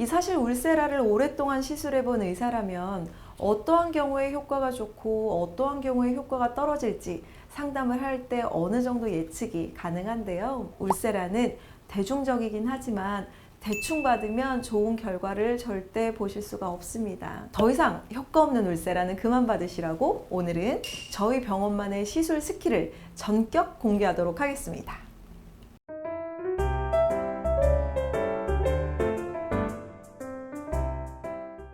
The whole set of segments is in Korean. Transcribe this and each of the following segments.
사실 울세라를 오랫동안 시술해본 의사라면 어떠한 경우에 효과가 좋고 어떠한 경우에 효과가 떨어질지 상담을 할 때 어느 정도 예측이 가능한데요. 울세라는 대중적이긴 하지만 대충 받으면 좋은 결과를 절대 보실 수가 없습니다. 더 이상 효과 없는 울세라는 그만 받으시라고 오늘은 저희 병원만의 시술 스킬을 전격 공개하도록 하겠습니다.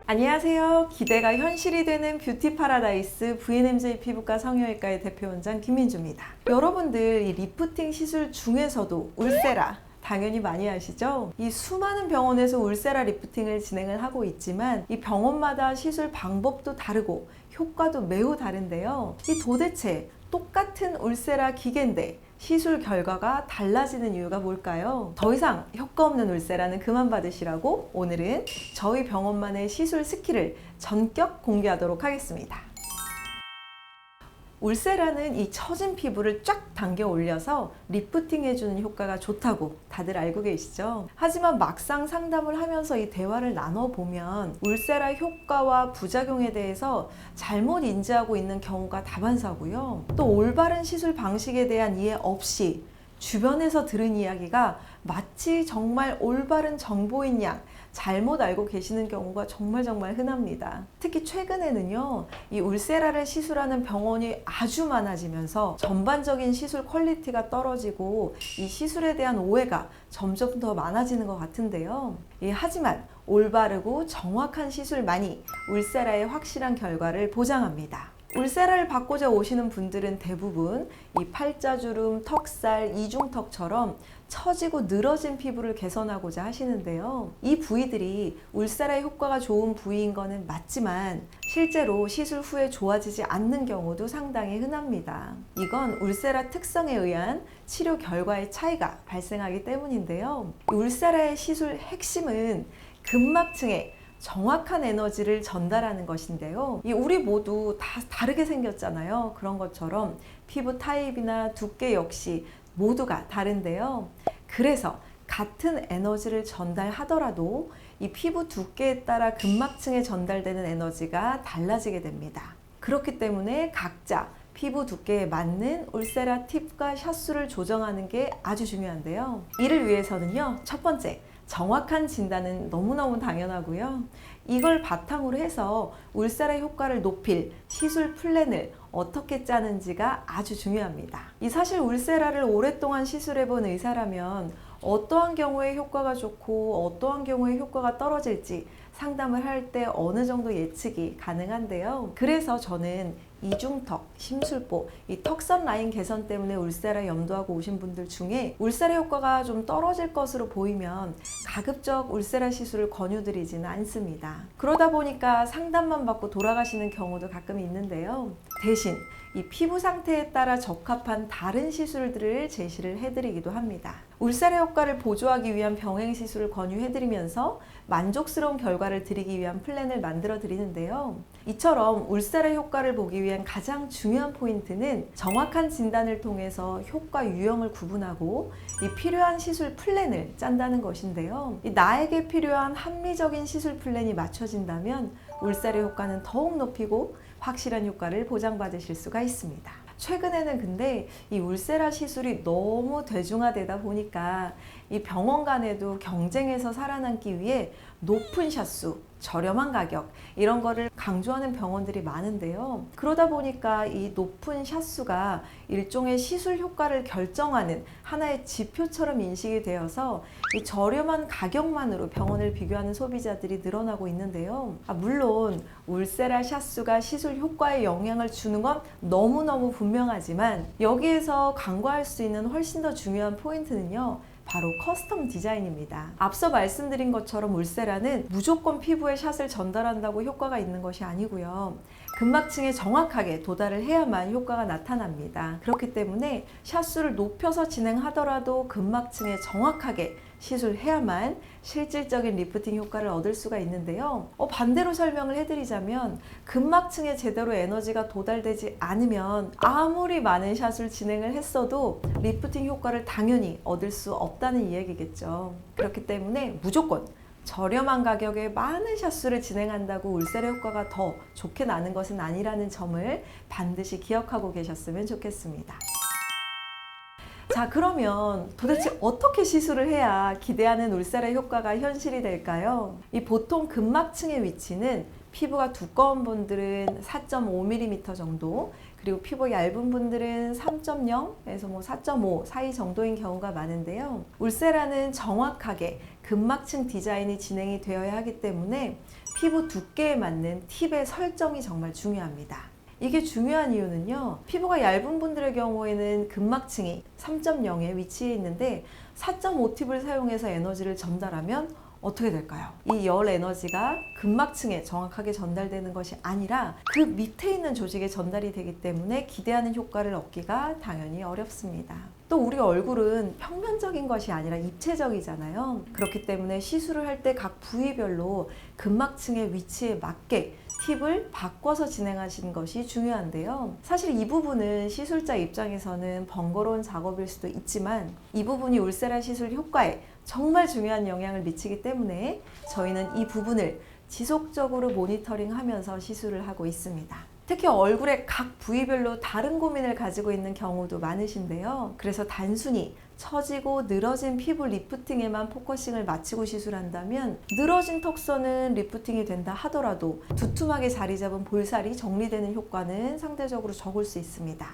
안녕하세요. 기대가 현실이 되는 뷰티 파라다이스 VNMJ 피부과 성형외과의 대표원장 김민주입니다. 여러분들 이 리프팅 시술 중에서도 울세라 당연히 많이 아시죠? 이 수많은 병원에서 울세라 리프팅을 진행을 하고 있지만 이 병원마다 시술 방법도 다르고 효과도 매우 다른데요. 이 도대체 똑같은 울세라 기계인데 시술 결과가 달라지는 이유가 뭘까요? 더 이상 효과 없는 울세라는 그만 받으시라고 오늘은 저희 병원만의 시술 스킬을 전격 공개하도록 하겠습니다. 울세라는 이 처진 피부를 쫙 당겨 올려서 리프팅 해주는 효과가 좋다고 다들 알고 계시죠? 하지만 막상 상담을 하면서 이 대화를 나눠보면 울세라 효과와 부작용에 대해서 잘못 인지하고 있는 경우가 다반사고요. 또 올바른 시술 방식에 대한 이해 없이 주변에서 들은 이야기가 마치 정말 올바른 정보인 양 잘못 알고 계시는 경우가 정말 흔합니다. 특히 최근에는요, 이 울세라를 시술하는 병원이 아주 많아지면서 전반적인 시술 퀄리티가 떨어지고 이 시술에 대한 오해가 점점 더 많아지는 것 같은데요. 하지만 올바르고 정확한 시술만이 울세라의 확실한 결과를 보장합니다. 울세라를 받고자 오시는 분들은 대부분 이 팔자주름, 턱살, 이중턱처럼 처지고 늘어진 피부를 개선하고자 하시는데요. 이 부위들이 울세라의 효과가 좋은 부위인 거는 맞지만 실제로 시술 후에 좋아지지 않는 경우도 상당히 흔합니다. 이건 울세라 특성에 의한 치료 결과의 차이가 발생하기 때문인데요. 울세라의 시술 핵심은 근막층에 정확한 에너지를 전달하는 것인데요. 우리 모두 다 다르게 생겼잖아요. 그런 것처럼 피부 타입이나 두께 역시 모두가 다른데요. 그래서 같은 에너지를 전달하더라도 이 피부 두께에 따라 근막층에 전달되는 에너지가 달라지게 됩니다. 그렇기 때문에 각자 피부 두께에 맞는 울세라 팁과 샷수를 조정하는 게 아주 중요한데요. 이를 위해서는요, 첫 번째, 정확한 진단은 너무너무 당연하고요. 이걸 바탕으로 해서 울세라 효과를 높일 시술 플랜을 어떻게 짜는지가 아주 중요합니다. 사실 울세라를 오랫동안 시술해본 의사라면 어떠한 경우에 효과가 좋고 어떠한 경우에 효과가 떨어질지 상담을 할 때 어느 정도 예측이 가능한데요. 그래서 저는 이중턱, 심술보, 이 턱선 라인 개선 때문에 울세라 염두하고 오신 분들 중에 울세라 효과가 좀 떨어질 것으로 보이면 가급적 울세라 시술을 권유드리지는 않습니다. 그러다 보니까 상담만 받고 돌아가시는 경우도 가끔 있는데요. 대신 이 피부 상태에 따라 적합한 다른 시술들을 제시를 해드리기도 합니다. 울세라 효과를 보조하기 위한 병행 시술을 권유해드리면서 만족스러운 결과를 드리기 위한 플랜을 만들어 드리는데요. 이처럼 울세라 효과를 보기 위한 가장 중요한 포인트는 정확한 진단을 통해서 효과 유형을 구분하고 이 필요한 시술 플랜을 짠다는 것인데요. 나에게 필요한 합리적인 시술 플랜이 맞춰진다면 울세라 효과는 더욱 높이고 확실한 효과를 보장받으실 수가 있습니다. 최근에는 근데 이 울세라 시술이 너무 대중화되다 보니까 이 병원 간에도 경쟁에서 살아남기 위해 높은 샷수, 저렴한 가격 이런 거를 강조하는 병원들이 많은데요. 그러다 보니까 이 높은 샷수가 일종의 시술 효과를 결정하는 하나의 지표처럼 인식이 되어서 이 저렴한 가격만으로 병원을 비교하는 소비자들이 늘어나고 있는데요. 물론 울세라 샷수가 시술 효과에 영향을 주는 건 너무너무 분명하지만 여기에서 간과할 수 있는 훨씬 더 중요한 포인트는요, 바로 커스텀 디자인입니다. 앞서 말씀드린 것처럼 울세라는 무조건 피부에 샷을 전달한다고 효과가 있는 것이 아니고요. 근막층에 정확하게 도달을 해야만 효과가 나타납니다. 그렇기 때문에 샷수를 높여서 진행하더라도 근막층에 정확하게 시술해야만 실질적인 리프팅 효과를 얻을 수가 있는데요. 반대로 설명을 해드리자면 근막층에 제대로 에너지가 도달되지 않으면 아무리 많은 샷을 진행을 했어도 리프팅 효과를 당연히 얻을 수 없다는 이야기겠죠. 그렇기 때문에 무조건 저렴한 가격에 많은 샷수를 진행한다고 울세라 효과가 더 좋게 나는 것은 아니라는 점을 반드시 기억하고 계셨으면 좋겠습니다. 자, 그러면 도대체 어떻게 시술을 해야 기대하는 울세라 효과가 현실이 될까요? 이 보통 근막층의 위치는 피부가 두꺼운 분들은 4.5mm 정도, 그리고 피부 얇은 분들은 3.0에서 4.5 사이 정도인 경우가 많은데요. 울세라는 정확하게 근막층 디자인이 진행이 되어야 하기 때문에 피부 두께에 맞는 팁의 설정이 정말 중요합니다. 이게 중요한 이유는요, 피부가 얇은 분들의 경우에는 근막층이 3.0에 위치해 있는데 4.5 팁을 사용해서 에너지를 전달하면 어떻게 될까요? 이 열 에너지가 근막층에 정확하게 전달되는 것이 아니라 그 밑에 있는 조직에 전달이 되기 때문에 기대하는 효과를 얻기가 당연히 어렵습니다. 또 우리 얼굴은 평면적인 것이 아니라 입체적이잖아요. 그렇기 때문에 시술을 할 때 각 부위별로 근막층의 위치에 맞게 팁을 바꿔서 진행하시는 것이 중요한데요. 사실 이 부분은 시술자 입장에서는 번거로운 작업일 수도 있지만 이 부분이 울세라 시술 효과에 정말 중요한 영향을 미치기 때문에 저희는 이 부분을 지속적으로 모니터링하면서 시술을 하고 있습니다. 특히 얼굴의 각 부위별로 다른 고민을 가지고 있는 경우도 많으신데요. 그래서 단순히 처지고 늘어진 피부 리프팅에만 포커싱을 맞추고 시술한다면 늘어진 턱선은 리프팅이 된다 하더라도 두툼하게 자리 잡은 볼살이 정리되는 효과는 상대적으로 적을 수 있습니다.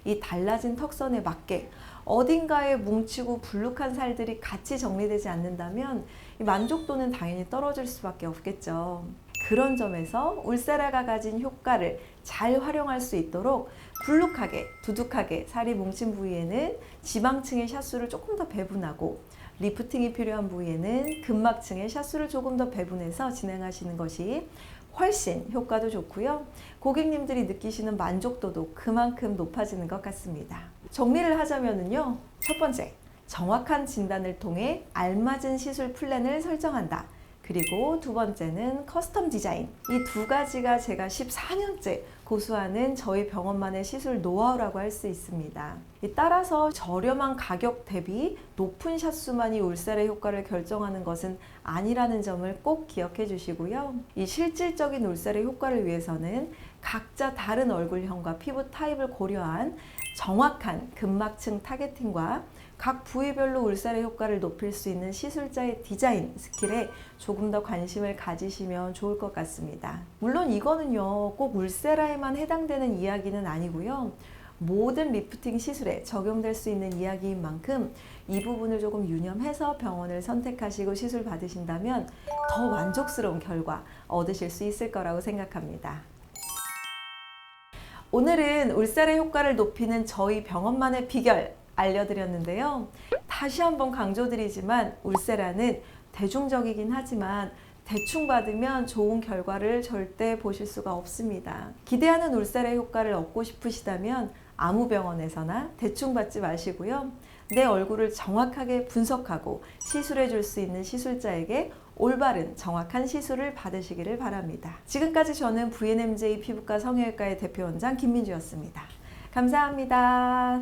이 달라진 턱선에 맞게 어딘가에 뭉치고 불룩한 살들이 같이 정리되지 않는다면 이 만족도는 당연히 떨어질 수밖에 없겠죠. 그런 점에서 울세라가 가진 효과를 잘 활용할 수 있도록 불룩하게, 두둑하게 살이 뭉친 부위에는 지방층의 샷수를 조금 더 배분하고 리프팅이 필요한 부위에는 근막층의 샷수를 조금 더 배분해서 진행하시는 것이 훨씬 효과도 좋고요. 고객님들이 느끼시는 만족도도 그만큼 높아지는 것 같습니다. 정리를 하자면요. 첫 번째, 정확한 진단을 통해 알맞은 시술 플랜을 설정한다. 그리고 두 번째는 커스텀 디자인. 이 두 가지가 제가 14년째 고수하는 저희 병원만의 시술 노하우라고 할 수 있습니다. 따라서 저렴한 가격 대비 높은 샷수만이 울세라 효과를 결정하는 것은 아니라는 점을 꼭 기억해 주시고요. 이 실질적인 울세라 효과를 위해서는 각자 다른 얼굴형과 피부 타입을 고려한 정확한 근막층 타겟팅과 각 부위별로 울세라 효과를 높일 수 있는 시술자의 디자인 스킬에 조금 더 관심을 가지시면 좋을 것 같습니다. 물론 이거는요, 꼭 울세라에만 해당되는 이야기는 아니고요. 모든 리프팅 시술에 적용될 수 있는 이야기인 만큼 이 부분을 조금 유념해서 병원을 선택하시고 시술 받으신다면 더 만족스러운 결과 얻으실 수 있을 거라고 생각합니다. 오늘은 울세라 효과를 높이는 저희 병원만의 비결 알려드렸는데요. 다시 한번 강조드리지만 울세라는 대중적이긴 하지만 대충 받으면 좋은 결과를 절대 보실 수가 없습니다. 기대하는 울세라 효과를 얻고 싶으시다면 아무 병원에서나 대충 받지 마시고요. 내 얼굴을 정확하게 분석하고 시술해 줄 수 있는 시술자에게 올바른 정확한 시술을 받으시기를 바랍니다. 지금까지 저는 VNMJ 피부과 성형외과의 대표원장 김민주였습니다. 감사합니다.